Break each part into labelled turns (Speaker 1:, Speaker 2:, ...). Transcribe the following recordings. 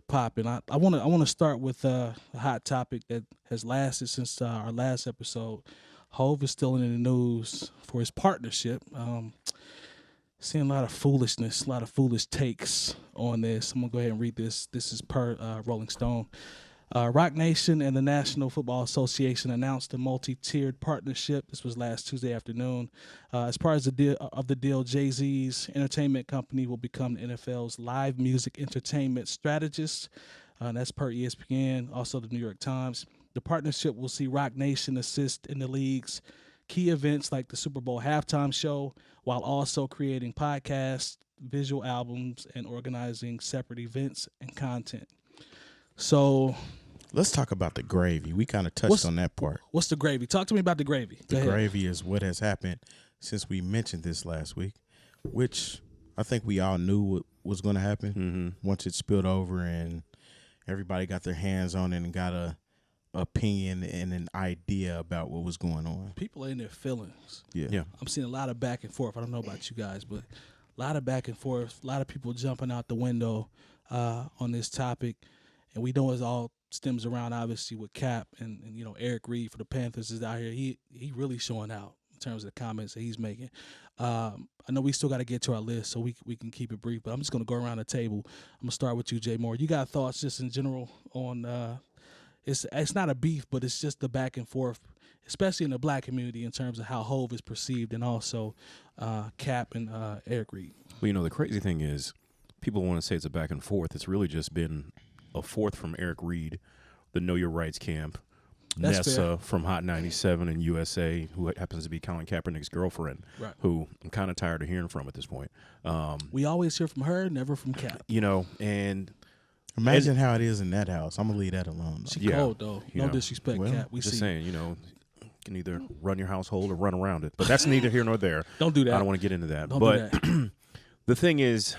Speaker 1: popping. I want to start with a hot topic that has lasted since our last episode. Hove is still in the news for his partnership. Seeing a lot of foolishness, a lot of foolish takes on this. I'm gonna go ahead and read this. This is per Rolling Stone. Roc Nation and the National Football Association announced a multi-tiered partnership. This was last Tuesday afternoon. As part of the deal, JayZ's entertainment company will become the NFL's live music entertainment strategist. That's per ESPN, also the New York Times. The partnership will see Roc Nation assist in the league's key events like the Super Bowl halftime show, while also creating podcasts, visual albums, and organizing separate events and content. So
Speaker 2: let's talk about the gravy. We kind of touched on that part.
Speaker 1: What's the gravy? Talk to me about the gravy.
Speaker 2: The gravy is what has happened since we mentioned this last week, which I think we all knew what was going to happen once it spilled over and everybody got their hands on it and got a opinion and an idea about what was going on.
Speaker 1: People are in their feelings.
Speaker 2: Yeah.
Speaker 1: I'm seeing a lot of back and forth. I don't know about you guys, but a lot of back and forth, a lot of people jumping out the window on this topic. And we know it all stems around, obviously, with Cap and Eric Reid for the Panthers is out here. He really showing out in terms of the comments that he's making. I know we still got to get to our list, so we can keep it brief. But I'm just going to go around the table. I'm going to start with you, Jay Moore. You got thoughts just in general on it's not a beef, but it's just the back and forth, especially in the black community in terms of how Hove is perceived and also Cap and Eric Reid.
Speaker 3: Well, the crazy thing is people want to say it's a back and forth. It's really just been a fourth from Eric Reid, the Know Your Rights camp,
Speaker 1: That's
Speaker 3: Nessa
Speaker 1: fair.
Speaker 3: from Hot 97 and USA, who happens to be Colin Kaepernick's girlfriend,
Speaker 1: Right.
Speaker 3: who I'm kind of tired of hearing from at this point.
Speaker 1: We always hear from her, never from Cap.
Speaker 3: And
Speaker 2: imagine how it is in that house. I'm going to leave that alone.
Speaker 1: She
Speaker 3: Yeah,
Speaker 1: cold, though. No
Speaker 3: know,
Speaker 1: disrespect,
Speaker 2: well,
Speaker 1: Cap. We
Speaker 3: just
Speaker 1: see.
Speaker 3: saying, you can either run your household or run around it. But that's neither here nor there.
Speaker 1: Don't do that.
Speaker 3: I don't want to get into that.
Speaker 1: Don't
Speaker 3: but
Speaker 1: do that.
Speaker 3: the thing is,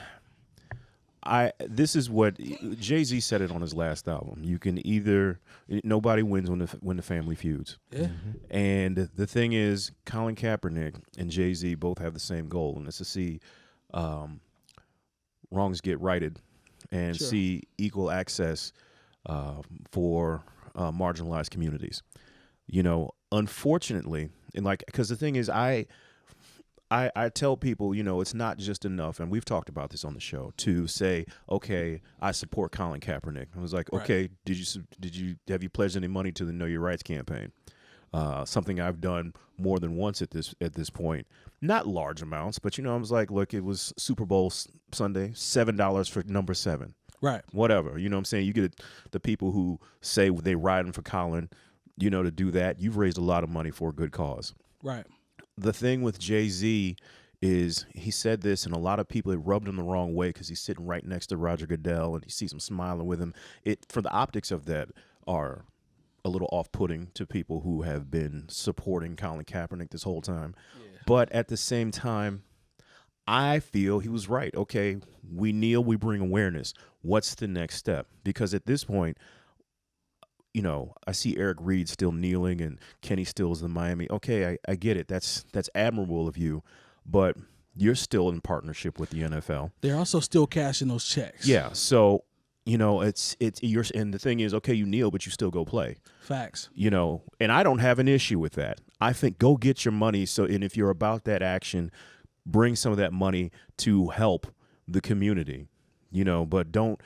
Speaker 3: this is what JayZ said it on his last album. You can either nobody wins when the family feuds.
Speaker 1: Yeah.
Speaker 3: And the thing is, Colin Kaepernick and JayZ both have the same goal, and it's to see wrongs get righted and
Speaker 1: Sure.
Speaker 3: see equal access for marginalized communities. Unfortunately, and because the thing is, I tell people, it's not just enough, and we've talked about this on the show, to say, okay, I support Colin Kaepernick. I was like,
Speaker 1: Right.
Speaker 3: okay, have you pledged any money to the Know Your Rights campaign? Something I've done more than once at this point. Not large amounts, but I was like, look, it was Super Bowl Sunday, $7 for number 7.
Speaker 1: Right.
Speaker 3: Whatever. You know what I'm saying? You get the people who say they riding for Colin, to do that. You've raised a lot of money for a good cause.
Speaker 1: Right.
Speaker 3: The thing with JayZ is he said this, and a lot of people, it rubbed him the wrong way because he's sitting right next to Roger Goodell, and he sees him smiling with him. For the optics of that are a little off-putting to people who have been supporting Colin Kaepernick this whole time. Yeah. But at the same time, I feel he was right. Okay, we kneel, we bring awareness. What's the next step? Because at this point, I see Eric Reid still kneeling and Kenny Stills in Miami. Okay, I get it. That's admirable of you, but you're still in partnership with the NFL.
Speaker 1: They're also still cashing those checks.
Speaker 3: Yeah. So, it's and the thing is, okay, you kneel, but you still go play.
Speaker 1: Facts.
Speaker 3: And I don't have an issue with that. I think go get your money. So, and if you're about that action, bring some of that money to help the community. But don't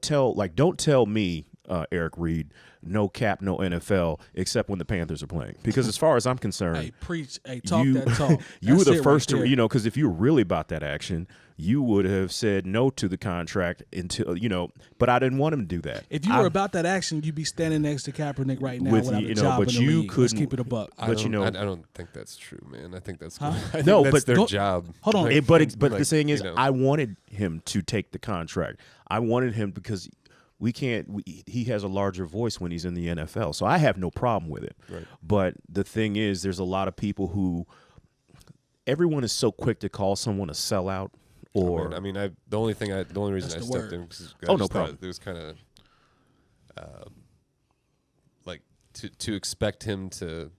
Speaker 3: tell me, Eric Reid, no Cap, no NFL, except when the Panthers are playing. Because as far as I'm concerned,
Speaker 1: Hey, preach. Hey, talk that talk.
Speaker 3: you were
Speaker 1: That's
Speaker 3: the
Speaker 1: it
Speaker 3: first
Speaker 1: right
Speaker 3: to,
Speaker 1: there.
Speaker 3: because if you were really about that action, you would have said no to the contract until, but I didn't want him to do that.
Speaker 1: If you were about that action, you'd be standing next to Kaepernick right now
Speaker 3: With,
Speaker 1: without a
Speaker 3: you know,
Speaker 1: job
Speaker 3: but
Speaker 1: in the
Speaker 3: you
Speaker 1: league. Let's
Speaker 3: couldn't-
Speaker 1: keep it a buck.
Speaker 3: But,
Speaker 4: I don't think that's true, man. I think that's
Speaker 1: Huh?
Speaker 4: I think
Speaker 3: No,
Speaker 4: that's
Speaker 3: but
Speaker 4: their
Speaker 1: go-
Speaker 4: job.
Speaker 1: Hold on.
Speaker 4: Like,
Speaker 3: but the
Speaker 4: like,
Speaker 3: thing is,
Speaker 4: you know.
Speaker 3: I wanted him to take the contract. I wanted him because he has a larger voice when he's in the NFL. So I have no problem with it.
Speaker 4: Right.
Speaker 3: But the thing is, there's a lot of people who everyone is so quick to call someone a sellout or
Speaker 4: I mean, the only reason
Speaker 1: That's
Speaker 4: I
Speaker 1: the
Speaker 4: stepped
Speaker 1: word.
Speaker 4: in because
Speaker 3: Oh, no problem.
Speaker 4: It was kind of like to expect him to.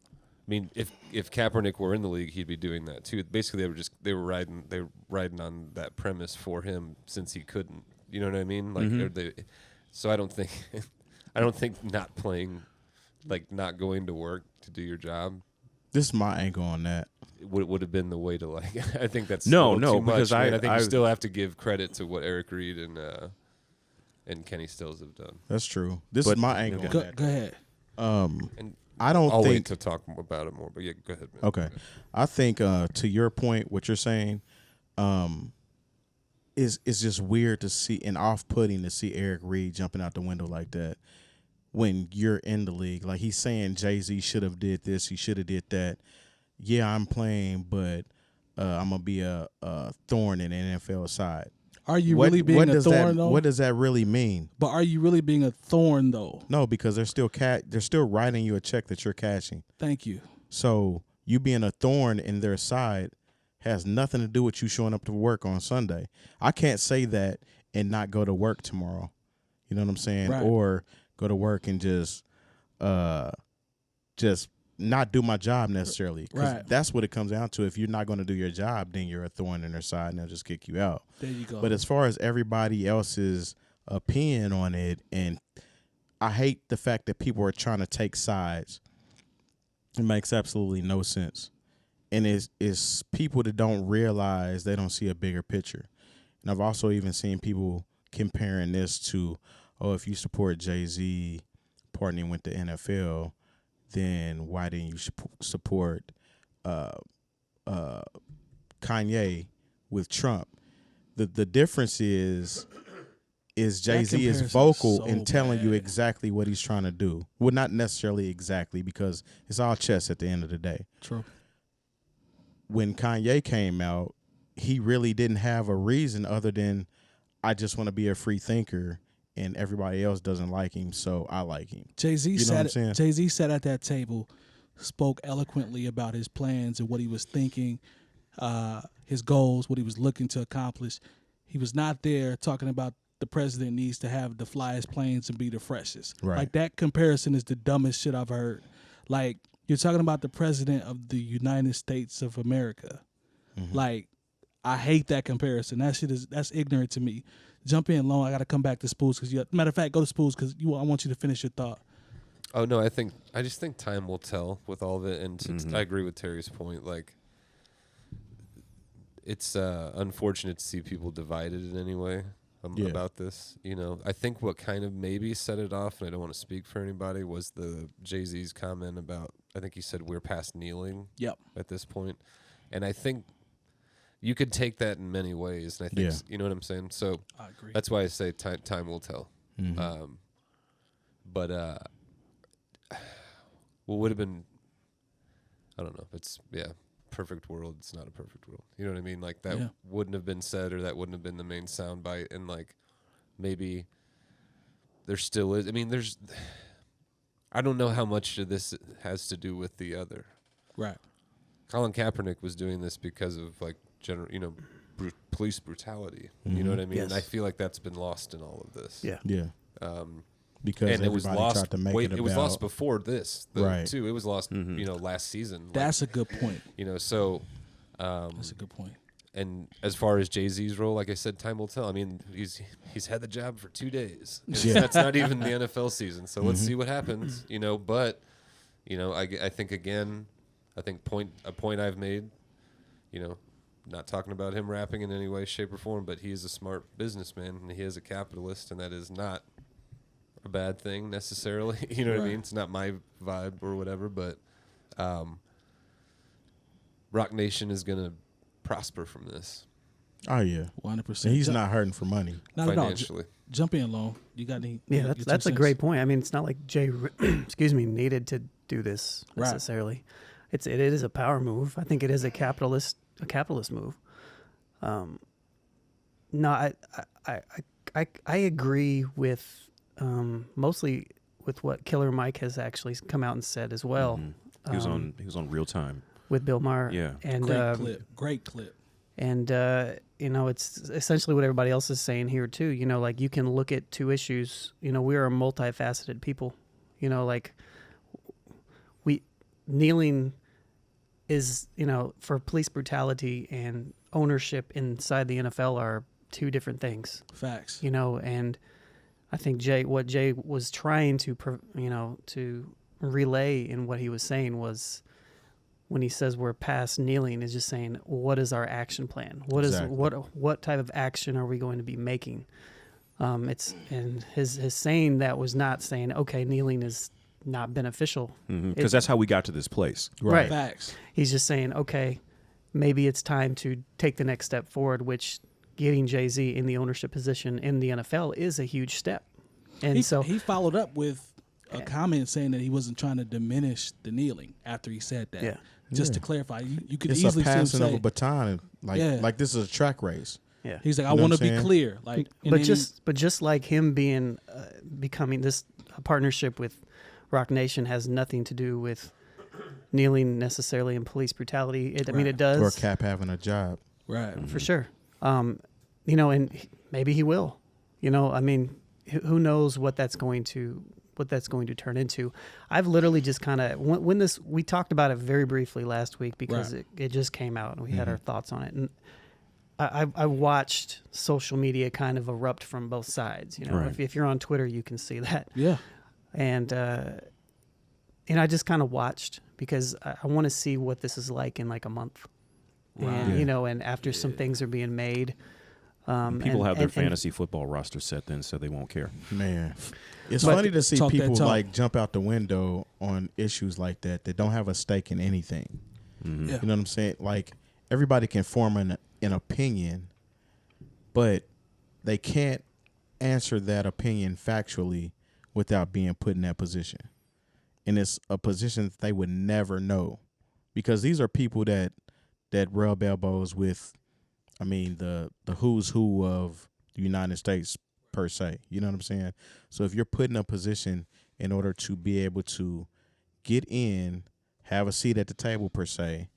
Speaker 4: I mean, if Kaepernick were in the league, he'd be doing that too. Basically, they were riding on that premise for him since he couldn't You know what I mean? Like, are they, so I don't think not playing, like not going to work to do your job.
Speaker 2: This is my angle on that.
Speaker 4: Would have been the way to like. I think that's
Speaker 3: No,
Speaker 4: a little too
Speaker 3: because
Speaker 4: much, man. I think
Speaker 3: I
Speaker 4: you still have to give credit to what Eric Reid and Kenny Stills have done.
Speaker 2: That's true. This is my angle on
Speaker 1: Go
Speaker 2: that.
Speaker 1: ahead.
Speaker 4: And
Speaker 2: I don't
Speaker 4: I'll
Speaker 2: think
Speaker 4: wait to talk about it more. But yeah, go ahead, man.
Speaker 2: Okay. I think to your point, what you're saying is just weird to see and off-putting to see Eric Reid jumping out the window like that when you're in the league. Like he's saying JayZ should have did this, he should have did that. Yeah, I'm playing, but I'm going to be a thorn in the NFL side.
Speaker 1: Are you really being a thorn, though?
Speaker 2: What does that really mean?
Speaker 1: But are you really being a thorn, though?
Speaker 2: No, because they're still writing you a check that you're cashing.
Speaker 1: Thank you.
Speaker 2: So you being a thorn in their side has nothing to do with you showing up to work on Sunday. I can't say that and not go to work tomorrow. You know what I'm saying?
Speaker 1: Right.
Speaker 2: Or go to work and just not do my job necessarily. 'Cause
Speaker 1: Right.
Speaker 2: that's what it comes down to. If you're not going to do your job, then you're a thorn in their side and they'll just kick you out.
Speaker 1: There you go.
Speaker 2: But as far as everybody else's opinion on it, and I hate the fact that people are trying to take sides. It makes absolutely no sense. And it's people that don't realize they don't see a bigger picture. And I've also even seen people comparing this to, oh, if you support JayZ partnering with the NFL, then why didn't you support Kanye with Trump? The difference is JayZ is vocal in telling you exactly what he's trying to do. Well, not necessarily exactly, because it's all chess at the end of the day.
Speaker 1: True.
Speaker 2: When Kanye came out, he really didn't have a reason other than, I just want to be a free thinker and everybody else doesn't like him, so I like him.
Speaker 1: JayZ sat at that table, spoke eloquently about his plans and what he was thinking, his goals, what he was looking to accomplish. He was not there talking about the president needs to have the flyest planes and be the freshest.
Speaker 2: Right.
Speaker 1: Like, that comparison is the dumbest shit I've heard. Like, you're talking about the president of the United States of America. Mm-hmm. Like, I hate that comparison. That's ignorant to me. Jump in, Lone. I got to come back to Spoolz because matter of fact, go to Spoolz because I want you to finish your thought.
Speaker 4: Oh no, I just think time will tell with all of it, and I agree with Terry's point. Like, it's unfortunate to see people divided in any way about this. You know, I think what kind of maybe set it off, and I don't want to speak for anybody, was the JayZ's comment about, I think he said we're past kneeling.
Speaker 1: Yep.
Speaker 4: At this point, and I think you could take that in many ways, and I think you know what I'm saying. So
Speaker 1: I agree.
Speaker 4: That's why I say time will tell.
Speaker 2: Mm-hmm.
Speaker 4: What would have been, I don't know. It's perfect world. It's not a perfect world. You know what I mean? Like that wouldn't have been said, or that wouldn't have been the main soundbite. And like maybe there still is. I mean, I don't know how much of this has to do with the other.
Speaker 1: Right.
Speaker 4: Colin Kaepernick was doing this because of like police brutality. You know what I mean?
Speaker 5: Yes.
Speaker 4: And I feel like that's been lost in all of this.
Speaker 5: Yeah.
Speaker 2: Yeah. Because
Speaker 4: and it was lost.
Speaker 2: Tried to make it
Speaker 4: was lost before this,
Speaker 2: right?
Speaker 4: Too. It was lost, last season.
Speaker 1: That's a good point.
Speaker 4: So
Speaker 1: that's a good point.
Speaker 4: And as far as JayZ's role, like I said, time will tell. I mean, he's had the job for 2 days. That's not even the NFL season. So let's see what happens. But I think again, a point I've made. Not talking about him rapping in any way, shape, or form, but he is a smart businessman and he is a capitalist, and that is not a bad thing necessarily. You know what I mean? It's not my vibe or whatever, but Roc Nation is going to prosper from this.
Speaker 2: Oh, yeah.
Speaker 1: 100%.
Speaker 2: He's not hurting for money.
Speaker 1: Not
Speaker 4: financially.
Speaker 1: At all. Jump in, Lone. You got any?
Speaker 5: Yeah, that's a great point. I mean, it's not like Jay, needed to do this necessarily. Right. It is a power move. I think it is a capitalist move. No, I agree with mostly with what Killer Mike has actually come out and said as well.
Speaker 3: He was on Real Time
Speaker 5: with Bill Maher.
Speaker 3: Yeah,
Speaker 5: and
Speaker 1: great clip.
Speaker 5: And it's essentially what everybody else is saying here too. Like you can look at two issues. We are a multifaceted people. Like kneeling is, for police brutality and ownership inside the NFL are two different things.
Speaker 1: Facts.
Speaker 5: You know, and I think what Jay was trying to, to relay in what he was saying was, when he says we're past kneeling, is just saying, what is our action plan? What type of action are we going to be making? And his saying that was not saying, okay, kneeling is not beneficial.
Speaker 3: Because that's how we got to this place.
Speaker 5: Right.
Speaker 1: Facts.
Speaker 5: He's just saying, okay, maybe it's time to take the next step forward, which getting JayZ in the ownership position in the NFL is a huge step. And
Speaker 1: he followed up with a comment saying that he wasn't trying to diminish the kneeling after he said that.
Speaker 5: Yeah.
Speaker 1: Just to clarify, you could
Speaker 2: It's
Speaker 1: easily
Speaker 2: a passing
Speaker 1: see him
Speaker 2: of
Speaker 1: say,
Speaker 2: a baton, like this is a track race.
Speaker 5: yeah.
Speaker 1: he's like, I
Speaker 2: You know
Speaker 1: want
Speaker 2: what
Speaker 1: to
Speaker 2: I'm
Speaker 1: be
Speaker 2: saying?
Speaker 1: clear. Like, and
Speaker 5: But
Speaker 1: then
Speaker 5: just like him being becoming this partnership with Roc Nation has nothing to do with kneeling necessarily in police brutality. I mean, it does
Speaker 2: Or Cap having a job.
Speaker 1: right.
Speaker 5: for sure. And maybe he will. I mean, who knows what that's going to turn into. I've literally just kind of when we talked about it very briefly last week because it just came out and we had our thoughts on it, and I watched social media kind of erupt from both sides.
Speaker 3: Right.
Speaker 5: If you're on Twitter, you can see that.
Speaker 1: Yeah.
Speaker 5: And I just kind of watched because I want to see what this is like in like a month. And and after some things are being made,
Speaker 3: People have their fantasy football roster set then, so they won't care.
Speaker 2: Man, it's
Speaker 5: But-
Speaker 2: funny to see
Speaker 1: Talk that
Speaker 2: people
Speaker 1: talk.
Speaker 2: like jump out the window on issues like that don't have a stake in anything.
Speaker 1: Yeah.
Speaker 2: You know what I'm saying? Like, everybody can form an opinion, but they can't answer that opinion factually without being put in that position. And it's a position that they would never know, because these are people that rub elbows with, I mean, the who's who of the United States per se. You know what I'm saying? So if you're put in a position in order to be able to get in, have a seat at the table per se,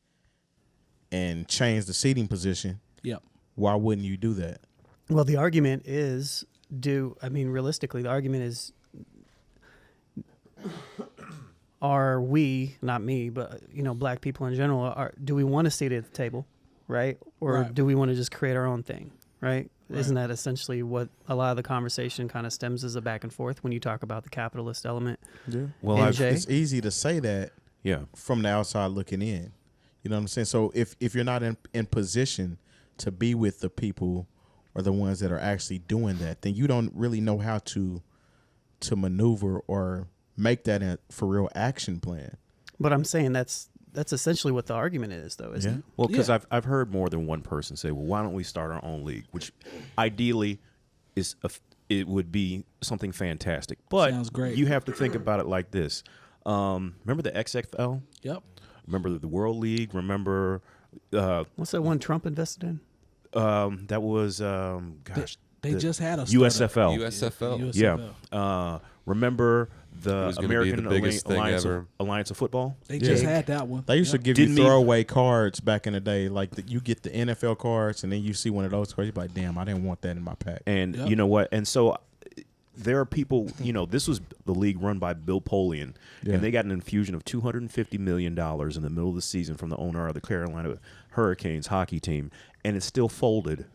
Speaker 2: and change the seating position,
Speaker 1: Yep.
Speaker 2: why wouldn't you do that?
Speaker 5: Well, the argument is, realistically, the argument is, are we, not me, but, black people in general, do we want a seat at the table, right? Or
Speaker 1: Right.
Speaker 5: do we want to just create our own thing, right? Isn't that essentially what a lot of the conversation kind of stems as a back and forth when you talk about the capitalist element?
Speaker 2: Yeah.
Speaker 3: Well,
Speaker 5: And
Speaker 3: I've,
Speaker 5: Jay?
Speaker 2: It's easy to say that
Speaker 3: yeah.
Speaker 2: from the outside looking in. You know what I'm saying? So if you're not in position to be with the people or the ones that are actually doing that, then you don't really know how to maneuver or make that a for real action plan.
Speaker 5: But I'm saying that's essentially what the argument is, though, isn't it?
Speaker 3: Well, because
Speaker 1: Yeah.
Speaker 3: I've heard more than one person say, "Well, why don't we start our own league?" Which ideally it would be something fantastic. But
Speaker 1: Sounds great.
Speaker 3: you have to think about it like this. Remember the XFL?
Speaker 1: Yep.
Speaker 3: Remember the World League? Remember
Speaker 5: What's that one Trump invested in?
Speaker 3: that was
Speaker 1: They
Speaker 3: the
Speaker 1: just had a
Speaker 3: USFL.
Speaker 1: USFL.
Speaker 3: Yeah. Remember the
Speaker 4: was gonna be the
Speaker 3: American
Speaker 4: biggest thing ever.
Speaker 3: Alliance of Football?
Speaker 1: They just had that one.
Speaker 2: They used to give
Speaker 3: Didn't
Speaker 2: you
Speaker 3: mean-
Speaker 2: throwaway cards back in the day. Like, you get the NFL cards, and then you see one of those cards, you're like, damn, I didn't want that in my pack.
Speaker 3: And
Speaker 1: Yep.
Speaker 3: you know what? And so there are people, this was the league run by Bill Polian,
Speaker 2: Yeah.
Speaker 3: and they got an infusion of $250 million in the middle of the season from the owner of the Carolina Hurricanes hockey team, and it still folded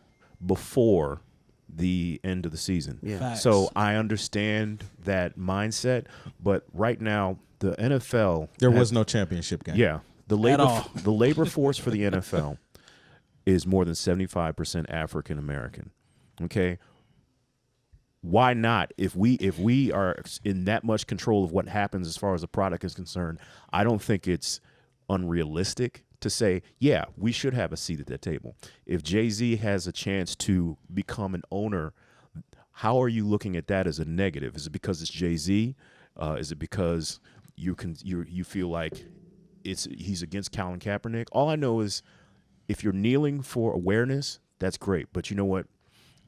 Speaker 3: before the end of the season.
Speaker 5: Yeah.
Speaker 1: Facts.
Speaker 3: So I understand that mindset, but right now the NFL
Speaker 2: There
Speaker 3: has-
Speaker 2: was no championship game.
Speaker 3: yeah, the
Speaker 1: all.
Speaker 3: labor force for the NFL is more than 75% African American. Okay, why not? If we are in that much control of what happens as far as the product is concerned, I don't think it's unrealistic to say, yeah, we should have a seat at that table. If JayZ has a chance to become an owner, how are you looking at that as a negative? Is it because it's JayZ? Is it because you feel like he's against Colin Kaepernick? All I know is if you're kneeling for awareness, that's great. But you know what?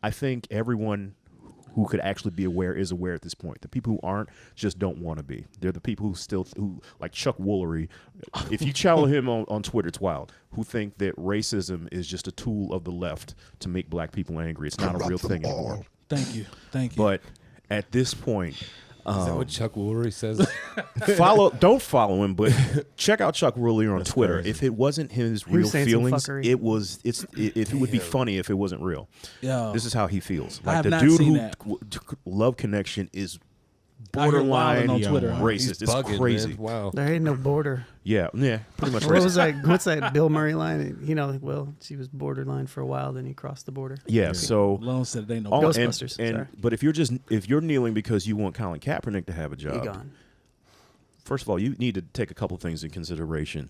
Speaker 3: I think everyone who could actually be aware is aware at this point. The people who aren't just don't want to be. They're the people who like Chuck Woolery. If you challenge him on Twitter, it's wild. Who think that racism is just a tool of the left to make black people angry. It's not a real thing anymore.
Speaker 1: Thank you.
Speaker 3: But at this point,
Speaker 4: Is that what Chuck Woolery says?
Speaker 3: Don't follow him, but check out Chuck Woolery on Twitter.
Speaker 2: crazy.
Speaker 3: If it wasn't his
Speaker 5: He was
Speaker 3: real
Speaker 5: saying some
Speaker 3: feelings,
Speaker 5: fuckery.
Speaker 3: it would be funny if it wasn't real.
Speaker 1: Yo,
Speaker 3: This is how he feels.
Speaker 1: I
Speaker 3: Like
Speaker 1: have
Speaker 3: the
Speaker 1: not
Speaker 3: dude
Speaker 1: seen
Speaker 3: who
Speaker 1: that.
Speaker 3: Love Connection is
Speaker 1: I hear
Speaker 3: borderline
Speaker 1: wilding on Twitter.
Speaker 3: racist.
Speaker 4: He's
Speaker 3: It's
Speaker 4: bugging,
Speaker 3: crazy.
Speaker 4: man. Wow.
Speaker 5: There ain't no border.
Speaker 3: Yeah, pretty much
Speaker 5: What
Speaker 3: racist.
Speaker 5: was that? What's that Bill Murray line? You know, well, she was borderline for a while, then he crossed the border.
Speaker 3: Yeah, so
Speaker 1: Lone said it ain't no.
Speaker 3: all-
Speaker 5: Ghostbusters, sorry.
Speaker 3: but if you're kneeling because you want Colin Kaepernick to have a
Speaker 5: He
Speaker 3: job,
Speaker 5: gone.
Speaker 3: first of all, you need to take a couple things in consideration.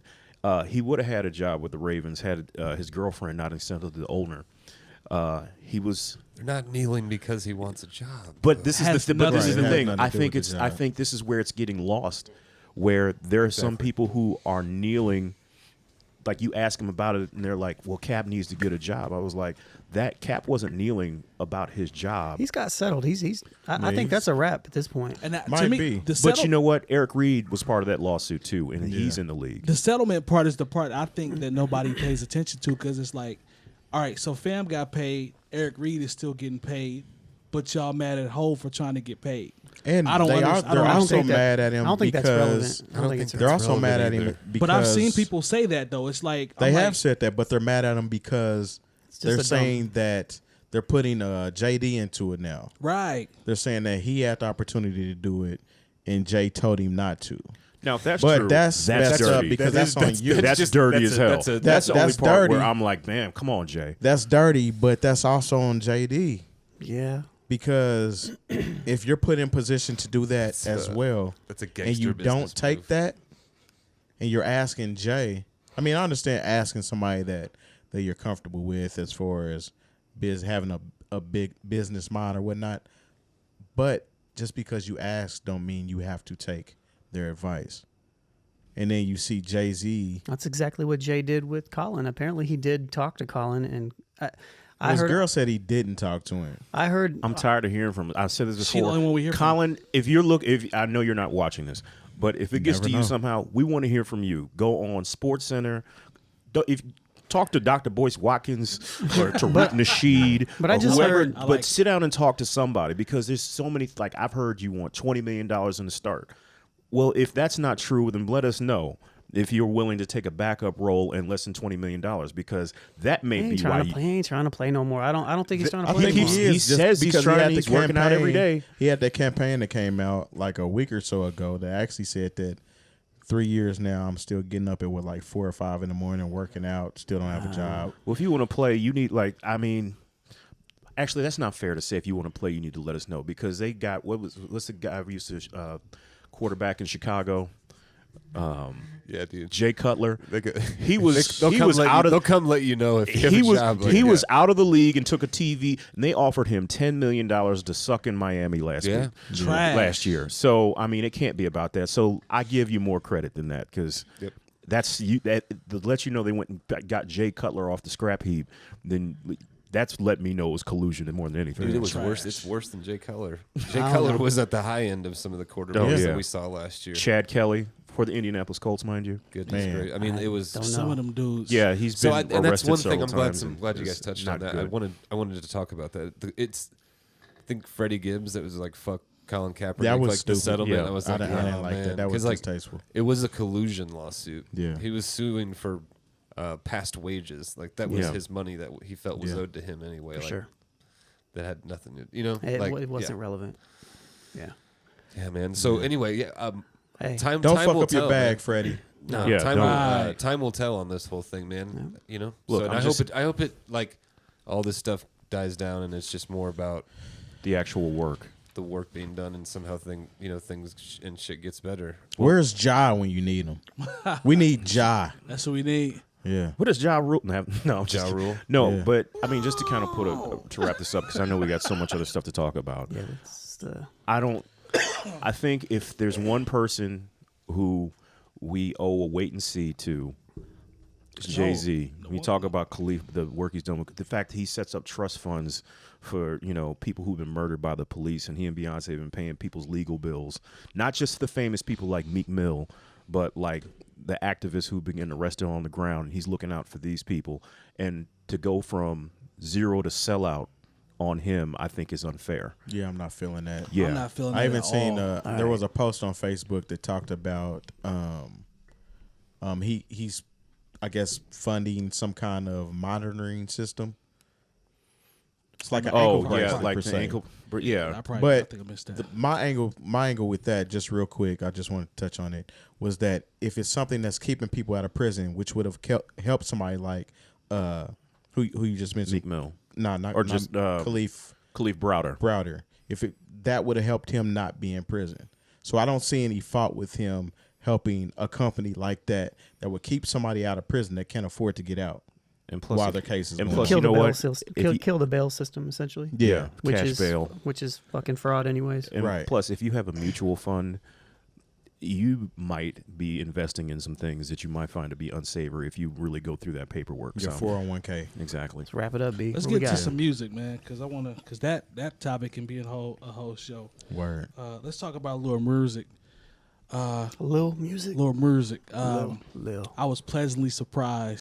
Speaker 3: He would have had a job with the Ravens had his girlfriend not extended the owner. He was,
Speaker 4: They're not kneeling because he wants a job.
Speaker 3: but this
Speaker 1: Has
Speaker 3: is the
Speaker 1: nothing
Speaker 3: this
Speaker 1: to
Speaker 3: is
Speaker 1: do
Speaker 3: the
Speaker 1: with
Speaker 3: thing.
Speaker 2: it.
Speaker 3: I think
Speaker 2: Nothing to do with the
Speaker 3: I
Speaker 2: job.
Speaker 3: think this is where it's getting lost, where there are some people who are kneeling. Like you ask them about it, and they're like, "Well, Cap needs to get a job." I was like, "That Cap wasn't kneeling about his job."
Speaker 5: He's got settled. I think that's a wrap at this point.
Speaker 1: And that, to
Speaker 2: Might
Speaker 1: me,
Speaker 2: be.
Speaker 1: the
Speaker 3: But you know what? Eric Reid was part of that lawsuit too, and he's in the league.
Speaker 1: the settlement part is the part I think that nobody pays attention to because it's like, all right, so Fam got paid, Eric Reid is still getting paid, but y'all mad at Hov for trying to get paid.
Speaker 2: And
Speaker 1: I don't
Speaker 2: they're
Speaker 1: understand-
Speaker 2: also
Speaker 5: think that-
Speaker 2: mad at him
Speaker 5: I don't think that's
Speaker 2: because
Speaker 5: relevant. I don't think it's
Speaker 2: they're also mad at him
Speaker 4: relevant
Speaker 2: because
Speaker 1: But I've seen people say that though. It's like
Speaker 2: They
Speaker 1: I'm
Speaker 2: have
Speaker 1: like,
Speaker 2: said that, but they're mad at him because
Speaker 5: just
Speaker 2: they're
Speaker 5: a dumb-
Speaker 2: saying that they're putting JD into it now.
Speaker 1: right.
Speaker 2: They're saying that he had the opportunity to do it, and Jay told him not to.
Speaker 3: Now, if that's
Speaker 2: But
Speaker 3: true,
Speaker 2: that's messed up
Speaker 3: dirty.
Speaker 2: because that's on you.
Speaker 3: That's
Speaker 4: just-
Speaker 3: dirty
Speaker 4: that's
Speaker 3: as
Speaker 4: a-
Speaker 3: hell.
Speaker 4: that's a-
Speaker 3: That's the only
Speaker 2: that's
Speaker 3: part
Speaker 2: dirty.
Speaker 3: where I'm like, damn, come on, Jay.
Speaker 2: That's dirty, but that's also on JD
Speaker 5: Yeah.
Speaker 2: because if you're put in position to do that as well,
Speaker 4: That's a
Speaker 2: and
Speaker 4: gangster
Speaker 2: you don't
Speaker 4: business
Speaker 2: take
Speaker 4: move.
Speaker 2: that, and you're asking Jay. I mean, I understand asking somebody that you're comfortable with as far as having a big business mind or whatnot, but just because you ask don't mean you have to take their advice. And then you see JayZ.
Speaker 5: That's exactly what Jay did with Colin. Apparently, he did talk to Colin, and I
Speaker 2: His
Speaker 5: heard.
Speaker 2: girl said he didn't talk to him.
Speaker 5: I heard.
Speaker 3: I'm tired of hearing from him. I've said this
Speaker 1: She the
Speaker 3: before.
Speaker 1: only one we hear from.
Speaker 3: Colin, if I know you're not watching this, but if it gets
Speaker 2: Never
Speaker 3: to you
Speaker 2: know.
Speaker 3: somehow, we want to hear from you. Go on Sports Center. If talk to Dr. Boyce Watkins or Tariq Nasheed,
Speaker 5: but I
Speaker 3: or
Speaker 5: just
Speaker 3: whoever,
Speaker 5: heard-
Speaker 3: but sit down and talk to somebody because there's so many. Like I've heard you want $20 million in the start. Well, if that's not true, then let us know if you're willing to take a backup role and less than $20 million because that may
Speaker 5: He
Speaker 3: be
Speaker 5: ain't
Speaker 3: why
Speaker 5: trying to
Speaker 3: you.
Speaker 5: play. He ain't trying to play no more. I don't think he's trying to
Speaker 2: I
Speaker 5: play.
Speaker 2: think
Speaker 5: no
Speaker 3: keeps-
Speaker 5: more.
Speaker 2: he
Speaker 3: he
Speaker 2: is just
Speaker 3: says he's
Speaker 2: because
Speaker 3: trying,
Speaker 2: he had the
Speaker 3: he's working out every
Speaker 2: campaign-
Speaker 3: day.
Speaker 2: He had that campaign that came out like a week or so ago that actually said that 3 years now I'm still getting up at 4 or 5 in the morning working out, still don't have a job.
Speaker 3: Well, if you want to play, you need actually, that's not fair to say. If you want to play, you need to let us know because they got what's the guy who used to quarterback in Chicago,
Speaker 4: Yeah, dude.
Speaker 3: Jay Cutler.
Speaker 4: They could-
Speaker 3: He was
Speaker 4: they'll
Speaker 3: he
Speaker 4: come
Speaker 3: was
Speaker 4: let
Speaker 3: out
Speaker 4: you,
Speaker 3: of
Speaker 4: they'll come let you know if you have
Speaker 3: he
Speaker 4: a
Speaker 3: was
Speaker 4: job.
Speaker 3: he was out of the league and took a TV and they offered him $10 million to suck in Miami last
Speaker 4: Yeah.
Speaker 1: Trash.
Speaker 3: year. So I mean, it can't be about that. So I give you more credit than that because.
Speaker 4: Yep.
Speaker 3: That's you. That to let you know they went and got Jay Cutler off the scrap heap. Then that's let me know it was collusion more than anything.
Speaker 4: Dude, it was
Speaker 1: Trash.
Speaker 4: worse. It's worse than Jay Cutler. Jay
Speaker 5: don't
Speaker 4: Cutler
Speaker 5: know.
Speaker 4: was at the high end of some of the quarterbacks
Speaker 3: Oh, yeah.
Speaker 4: that we saw last year.
Speaker 3: Chad Kelly for the Indianapolis Colts, mind you.
Speaker 4: Good,
Speaker 2: Man.
Speaker 4: he's great. I mean, it was
Speaker 5: don't know.
Speaker 1: Some of them dudes.
Speaker 3: Yeah, he's
Speaker 4: so.
Speaker 3: been
Speaker 4: And that's
Speaker 3: arrested
Speaker 4: one thing.
Speaker 3: several
Speaker 4: I'm
Speaker 3: times and
Speaker 4: glad you
Speaker 3: it's
Speaker 4: guys touched
Speaker 3: not
Speaker 4: on that.
Speaker 3: good.
Speaker 4: I wanted to talk about that. It's I think Freddie Gibbs that was like fuck Colin Kaepernick.
Speaker 2: That was
Speaker 4: like the
Speaker 2: stupid.
Speaker 4: settlement.
Speaker 3: Yeah.
Speaker 4: I was
Speaker 2: I
Speaker 4: like,
Speaker 2: didn't like
Speaker 4: man.
Speaker 2: that. That was
Speaker 4: 'Cause, like,
Speaker 2: distasteful.
Speaker 4: it was a collusion lawsuit.
Speaker 2: Yeah.
Speaker 4: He was suing for past wages. Like that was
Speaker 3: Yeah.
Speaker 4: his money that he felt was
Speaker 2: Yeah.
Speaker 4: owed to him anyway.
Speaker 5: For
Speaker 4: like,
Speaker 5: sure.
Speaker 4: That had nothing to, you know,
Speaker 5: It wasn't relevant. Yeah.
Speaker 4: Yeah, man. So anyway, yeah.
Speaker 5: Hey.
Speaker 4: Time
Speaker 2: Don't
Speaker 4: time
Speaker 2: fuck
Speaker 4: will
Speaker 2: up your
Speaker 4: tell,
Speaker 2: bag,
Speaker 4: man.
Speaker 2: Freddie.
Speaker 4: No,
Speaker 3: Yeah,
Speaker 4: time,
Speaker 3: don't.
Speaker 4: will,
Speaker 1: Right.
Speaker 4: time will tell on this whole thing, man. You know.
Speaker 3: Look,
Speaker 4: so and
Speaker 3: I'm
Speaker 4: I
Speaker 3: just-
Speaker 4: hope it. I hope it like all this stuff dies down and it's just more about
Speaker 3: The actual work.
Speaker 4: the work being done and somehow things and shit gets better.
Speaker 2: Where's Ja when you need him? We need Ja.
Speaker 1: That's what we need.
Speaker 2: Yeah.
Speaker 3: What does Ja Rule have? No,
Speaker 4: Ja Rule?
Speaker 3: No,
Speaker 2: Yeah.
Speaker 3: but I mean, just to kind of to wrap this up because I know we got so much other stuff to talk about.
Speaker 5: Yeah. That's the.
Speaker 3: I think if there's one person who we owe a wait and see to, it's JayZ. We talk about Khalif, the work he's done, the fact he sets up trust funds for people who've been murdered by the police, and he and Beyonce have been paying people's legal bills, not just the famous people like Meek Mill, but like the activists who've been getting arrested on the ground. He's looking out for these people, and to go from zero to sellout on him, I think is unfair.
Speaker 2: Yeah, I'm not feeling that.
Speaker 3: Yeah.
Speaker 1: I'm not feeling that
Speaker 2: I even
Speaker 1: at
Speaker 2: seen
Speaker 1: all.
Speaker 2: there was a post on Facebook that talked about he's I guess funding some kind of monitoring system. It's like an ankle bracelet
Speaker 3: like
Speaker 2: per
Speaker 3: the
Speaker 2: se.
Speaker 3: ankle. Yeah,
Speaker 1: I probably
Speaker 2: But
Speaker 1: I think I missed that.
Speaker 2: my angle with that, just real quick, I just want to touch on it, was that if it's something that's keeping people out of prison, which would have helped somebody like who you just mentioned,
Speaker 3: Meek Mill,
Speaker 2: not 𝐀𝐁𝐎𝐓
Speaker 3: Browder.
Speaker 2: If that would have helped him not be in prison. So I don't see any fault with him helping a company like that would keep somebody out of prison that can't afford to get out.
Speaker 3: And plus,
Speaker 2: while their case is
Speaker 3: and
Speaker 2: going
Speaker 3: plus,
Speaker 2: on.
Speaker 3: you know what?
Speaker 5: Kill the bail system essentially.
Speaker 2: Yeah,
Speaker 3: cash bail.
Speaker 5: Which is fucking fraud anyways.
Speaker 3: And
Speaker 2: right.
Speaker 3: Plus, if you have a mutual fund, you might be investing in some things that you might find to be unsavory if you really go through that paperwork.
Speaker 2: Your 401k.
Speaker 3: Exactly.
Speaker 5: Let's wrap it up, B.
Speaker 1: Let's
Speaker 5: What we
Speaker 1: get to
Speaker 5: got?
Speaker 1: some music, man, because that topic can be a whole show.
Speaker 2: Word.
Speaker 1: Let's talk about Lil Music.
Speaker 5: Lil Music.
Speaker 1: Lil Music.
Speaker 5: Lil.
Speaker 1: I was pleasantly surprised